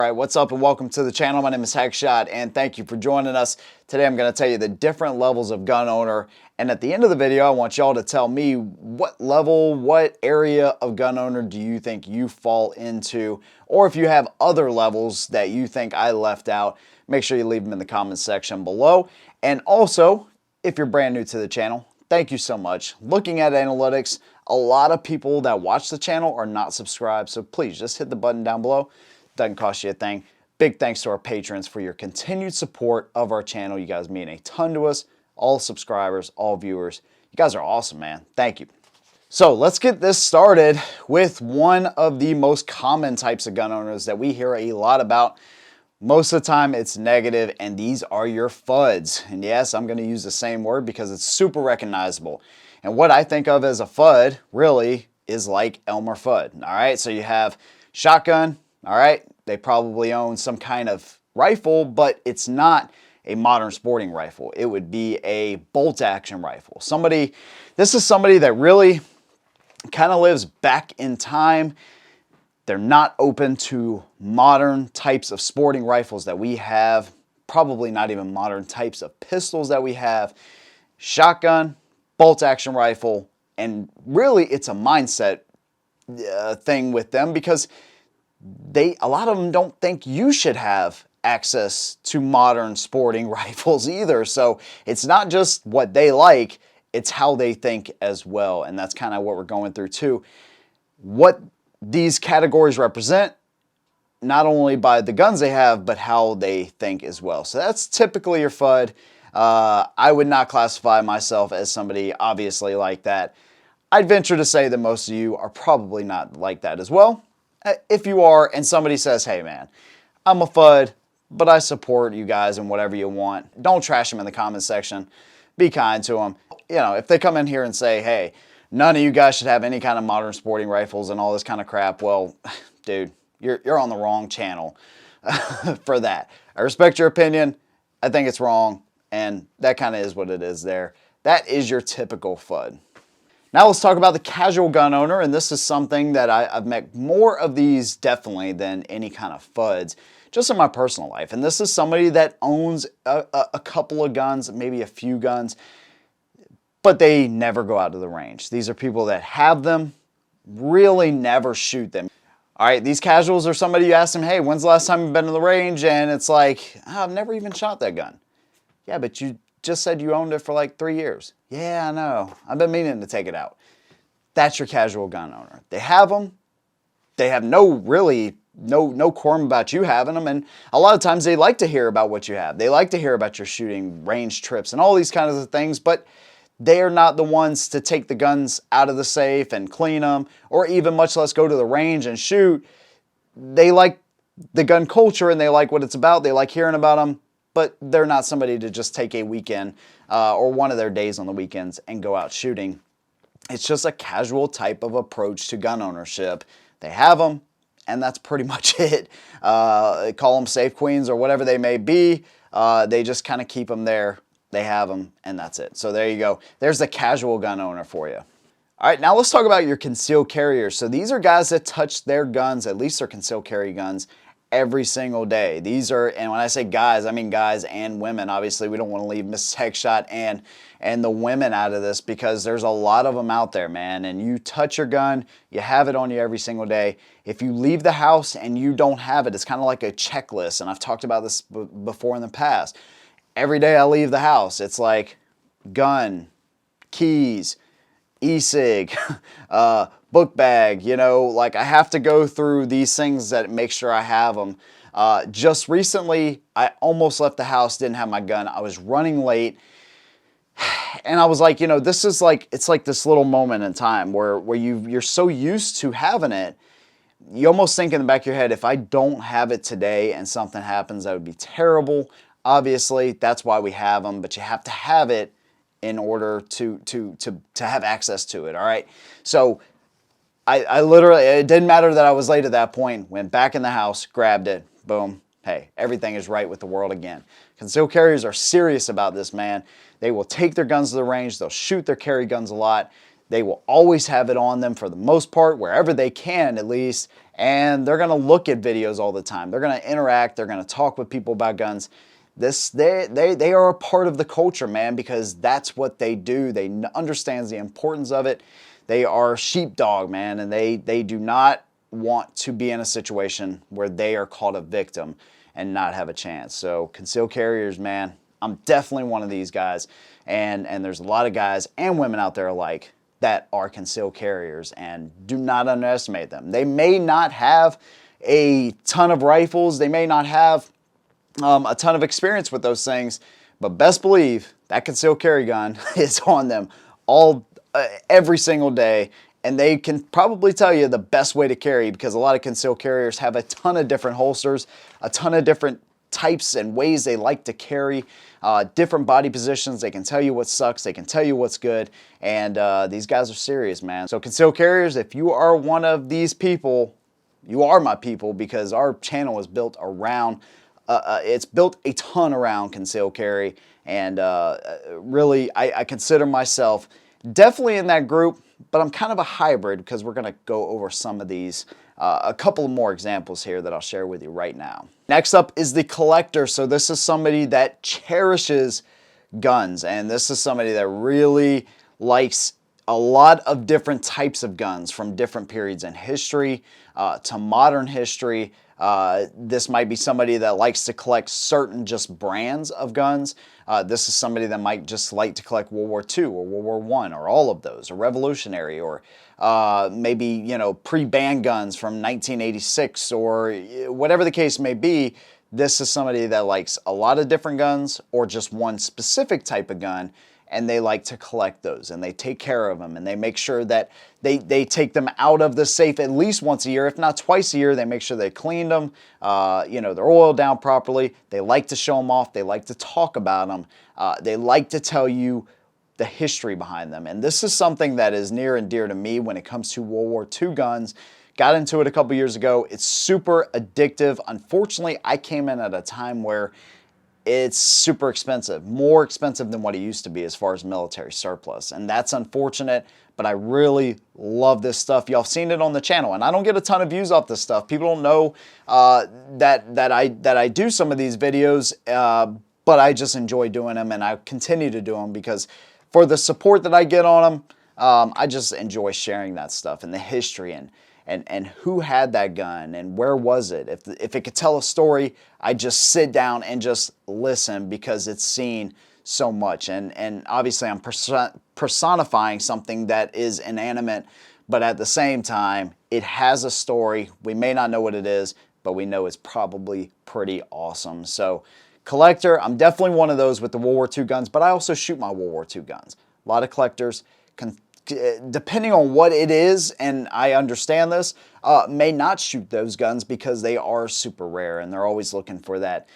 All right, what's up and welcome to the channel. My name is Hegshot and thank you for joining us. Today I'm going to tell you the different levels of gun owner, and at the end of the video I want y'all to tell me what level, what area of gun owner do you think you fall into, or if you have other levels that you think I left out, make sure you leave them in the comments section below. And also, if you're brand new to the channel, thank you so much. Looking at analytics, a lot of people that watch the channel are not subscribed, so please just hit the button down below. Doesn't cost you a thing. Big thanks to our patrons for your continued support of our channel. You guys mean a ton to us. All subscribers, all viewers. You guys are awesome, man. Thank you. So let's get this started with one of the most common types of gun owners that we hear a lot about. Most of the time it's negative, and these are your FUDs. And yes, I'm going to use the same word because it's super recognizable. And what I think of as a FUD really is like Elmer Fudd. All right, so you have shotgun. All right, they probably own some kind of rifle, but it's not a modern sporting rifle. It would be a bolt action rifle. This is somebody that really kind of lives back in time. They're not open to modern types of sporting rifles that we have, probably not even modern types of pistols that we have. Shotgun, bolt action rifle, and really it's a mindset thing with them because a lot of them don't think you should have access to modern sporting rifles either. So it's not just what they like, it's how they think as well. And that's kind of what we're going through too. What these categories represent, not only by the guns they have, but how they think as well. So that's typically your FUD. I would not classify myself as somebody obviously like that. I'd venture to say that most of you are probably not like that as well. If you are and somebody says, hey man, I'm a FUD, but I support you guys and whatever you want, don't trash them in the comment section. Be kind to them. You know, if they come in here and say, hey, none of you guys should have any kind of modern sporting rifles and all this kind of crap, well, dude, you're on the wrong channel for that. I respect your opinion. I think it's wrong, and that kind of is what it is there. That is your typical FUD. Now let's talk about the casual gun owner, and this is something that I've met more of these definitely than any kind of FUDs, just in my personal life. And this is somebody that owns a couple of guns, maybe a few guns, but they never go out to the range. These are people that have them, really never shoot them. All right, these casuals are somebody you ask them, hey, when's the last time you've been to the range? And it's like, oh, I've never even shot that gun. Yeah, but you just said you owned it for like 3 years. Yeah, I know. I've been meaning to take it out. That's your casual gun owner. They have them. They have no qualm about you having them. And a lot of times they like to hear about what you have. They like to hear about your shooting range trips and all these kinds of things, but they are not the ones to take the guns out of the safe and clean them, or even much less go to the range and shoot. They like the gun culture and they like what it's about. They like hearing about them. But they're not somebody to just take a weekend or one of their days on the weekends and go out shooting. It's just a casual type of approach to gun ownership. They have them, and that's pretty much it. They call them safe queens or whatever they may be. They just kind of keep them there. They have them, and that's it. So there you go. There's the casual gun owner for you. All right, now let's talk about your concealed carriers. So these are guys that touch their guns, at least their concealed carry guns, every single day. These are, and when I say guys, I mean guys and women. Obviously, we don't want to leave Mrs Hegshot and the women out of this because there's a lot of them out there, man. And you touch your gun, you have it on you every single day. If you leave the house and you don't have it, it's kind of like a checklist. And I've talked about this before in the past. Every day I leave the house, it's like gun, keys, e-cig, book bag, you know, like I have to go through these things that make sure I have them. Just recently, I almost left the house, didn't have my gun. I was running late, and I was like, you know, this is like, it's like this little moment in time where you're so used to having it, you almost think in the back of your head, if I don't have it today and something happens, that would be terrible. Obviously, that's why we have them, but you have to have it in order to have access to it, all right? So I literally, it didn't matter that I was late at that point, went back in the house, grabbed it, boom, hey, everything is right with the world again. Concealed carriers are serious about this, man. They will take their guns to the range, they'll shoot their carry guns a lot. They will always have it on them for the most part, wherever they can at least, and they're going to look at videos all the time. They're going to interact. They're going to talk with people about guns. They are a part of the culture, man, because that's what they do. They understand the importance of it. They are sheepdog, man, and they do not want to be in a situation where they are called a victim and not have a chance. So concealed carriers, man, I'm definitely one of these guys, and there's a lot of guys and women out there alike that are concealed carriers, and do not underestimate them. They may not have a ton of rifles. They may not have a ton of experience with those things, but best believe that concealed carry gun is on them every single day, and they can probably tell you the best way to carry, because a lot of concealed carriers have a ton of different holsters, a ton of different types and ways they like to carry, different body positions. They can tell you what sucks, they can tell you what's good, and these guys are serious, man. So concealed carriers, if you are one of these people, you are my people, because our channel is built around it's built a ton around concealed carry, and really I consider myself definitely in that group, but I'm kind of a hybrid, because we're going to go over some of these, a couple more examples here that I'll share with you right now. Next up is the collector. So this is somebody that cherishes guns, and this is somebody that really likes a lot of different types of guns from different periods in history to modern history. This might be somebody that likes to collect certain just brands of guns. This is somebody that might just like to collect World War II or World War I, or all of those, or Revolutionary, or maybe, you know, pre-ban guns from 1986, or whatever the case may be. This is somebody that likes a lot of different guns, or just one specific type of gun, and they like to collect those, and they take care of them, and they make sure that they take them out of the safe at least once a year, if not twice a year. They make sure they cleaned them, you know, they're oiled down properly. They like to show them off. They like to talk about them. They like to tell you the history behind them. And this is something that is near and dear to me when it comes to World War II guns. Got into it a couple years ago. It's super addictive. Unfortunately, I came in at a time where it's super expensive, more expensive than what it used to be as far as military surplus. And that's unfortunate, but I really love this stuff. Y'all have seen it on the channel, and I don't get a ton of views off this stuff. People don't know that I do some of these videos, but I just enjoy doing them, and I continue to do them because for the support that I get on them, I just enjoy sharing that stuff and the history and who had that gun and where was it. If it could tell a story, I just sit down and just listen because it's seen so much. And obviously I'm personifying something that is inanimate, but at the same time, it has a story. We may not know what it is, but we know it's probably pretty awesome. So collector, I'm definitely one of those with the World War II guns, but I also shoot my World War II guns. A lot of collectors depending on what it is, and I understand this, may not shoot those guns because they are super rare and they're always looking for that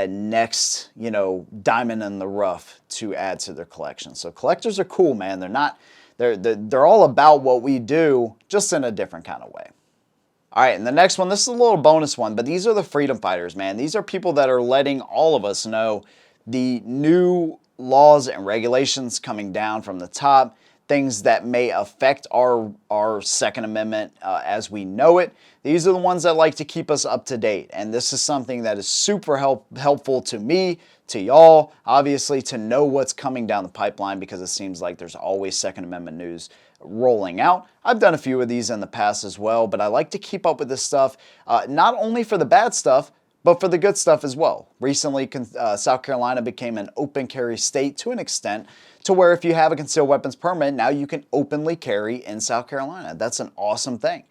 next, you know, diamond in the rough to add to their collection. So collectors are cool, man. They're all about what we do, just in a different kind of way. All right, and the next one, this is a little bonus one, but these are the freedom fighters, man. These are people that are letting all of us know the new laws and regulations coming down from the top, things that may affect our Second Amendment as we know it. These are the ones that like to keep us up to date. And this is something that is super helpful to me, to y'all, obviously, to know what's coming down the pipeline, because it seems like there's always Second Amendment news rolling out. I've done a few of these in the past as well, but I like to keep up with this stuff, not only for the bad stuff, but for the good stuff as well. Recently, South Carolina became an open carry state to an extent, to where if you have a concealed weapons permit, now you can openly carry in South Carolina. That's an awesome thing.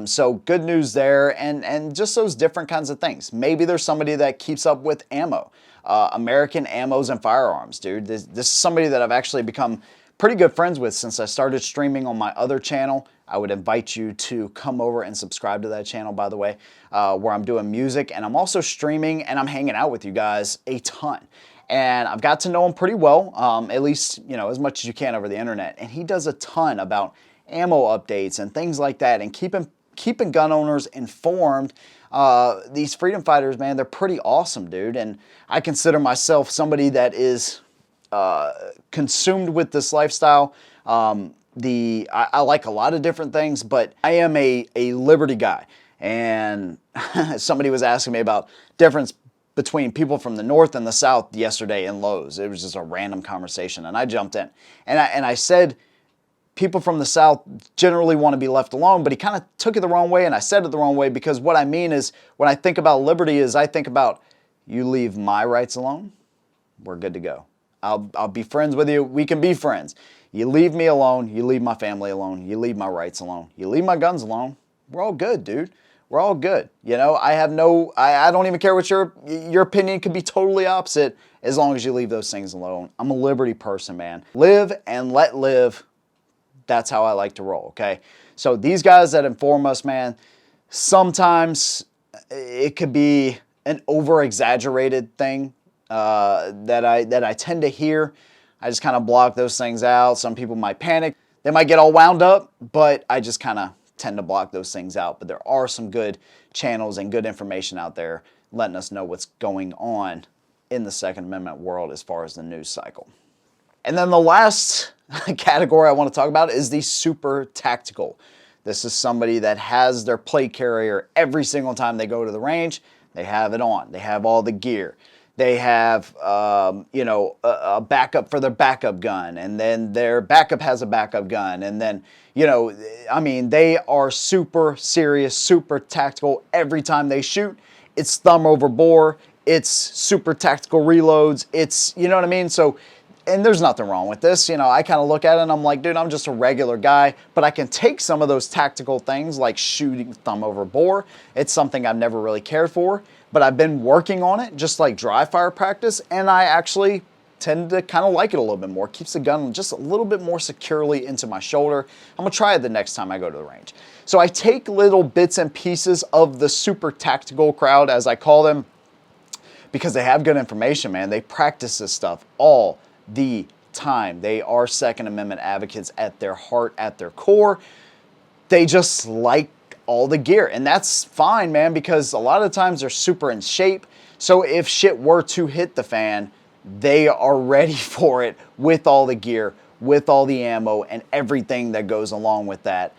So good news there, and just those different kinds of things. Maybe there's somebody that keeps up with ammo, American Ammos and Firearms, dude. This is somebody that I've actually become pretty good friends with since I started streaming on my other channel. I would invite you to come over and subscribe to that channel, by the way, where I'm doing music, and I'm also streaming, and I'm hanging out with you guys a ton. And I've got to know him pretty well, at least, you know, as much as you can over the internet. And he does a ton about ammo updates and things like that, and keeping gun owners informed. These freedom fighters, man, they're pretty awesome, dude. And I consider myself somebody that is consumed with this lifestyle. I like a lot of different things, but I am a liberty guy. And somebody was asking me about difference between people from the North and the South yesterday in Lowe's. It was just a random conversation, and I jumped in. And I said, people from the South generally want to be left alone, but he kind of took it the wrong way, and I said it the wrong way, because what I mean is, when I think about liberty, is I think about, you leave my rights alone, we're good to go. I'll be friends with you, we can be friends. You leave me alone, you leave my family alone, you leave my rights alone, you leave my guns alone, we're all good, dude. We're all good. You know, I don't even care what your opinion could be totally opposite, as long as you leave those things alone. I'm a liberty person, man. Live and let live. That's how I like to roll, okay? So these guys that inform us, man, sometimes it could be an over-exaggerated thing that I tend to hear. I just kind of block those things out. Some people might panic. They might get all wound up, but I just kind of tend to block those things out. But there are some good channels and good information out there letting us know what's going on in the Second Amendment world as far as the news cycle. And then the last category I want to talk about is the super tactical. This is somebody that has their plate carrier every single time they go to the range. They have it on. They have all the gear. They have, a backup for their backup gun, and then their backup has a backup gun, and then, they are super serious, super tactical every time they shoot. It's thumb over bore. It's super tactical reloads. It's, you know what I mean? So, and there's nothing wrong with this. You know, I kind of look at it and I'm like, dude, I'm just a regular guy, but I can take some of those tactical things like shooting thumb over bore. It's something I've never really cared for, but I've been working on it, just like dry fire practice, and I actually tend to kind of like it a little bit more. Keeps the gun just a little bit more securely into my shoulder. I'm gonna try it the next time I go to the range. So I take little bits and pieces of the super tactical crowd, as I call them, because they have good information, man. They practice this stuff all the time. They are Second Amendment advocates at their heart, at their core. They just like all the gear, and that's fine, man, because a lot of times they're super in shape. So if shit were to hit the fan, they are ready for it with all the gear, with all the ammo, and everything that goes along with that.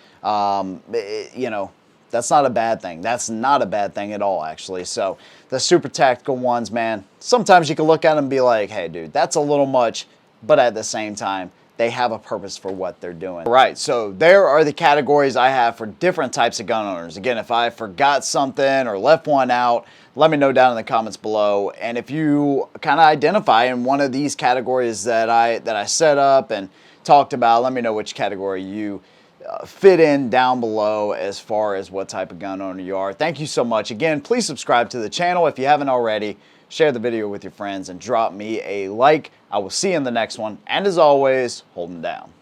That's not a bad thing. That's not a bad thing at all, actually. So the super tactical ones, man, sometimes you can look at them and be like, hey, dude, that's a little much, but at the same time, they have a purpose for what they're doing. All right, so there are the categories I have for different types of gun owners. Again, if I forgot something or left one out, let me know down in the comments below. And if you kind of identify in one of these categories that I set up and talked about, let me know which category you fit in down below as far as what type of gun owner you are. Thank you so much. Again, please subscribe to the channel if you haven't already. Share the video with your friends and drop me a like. I will see you in the next one. And as always, hold them down.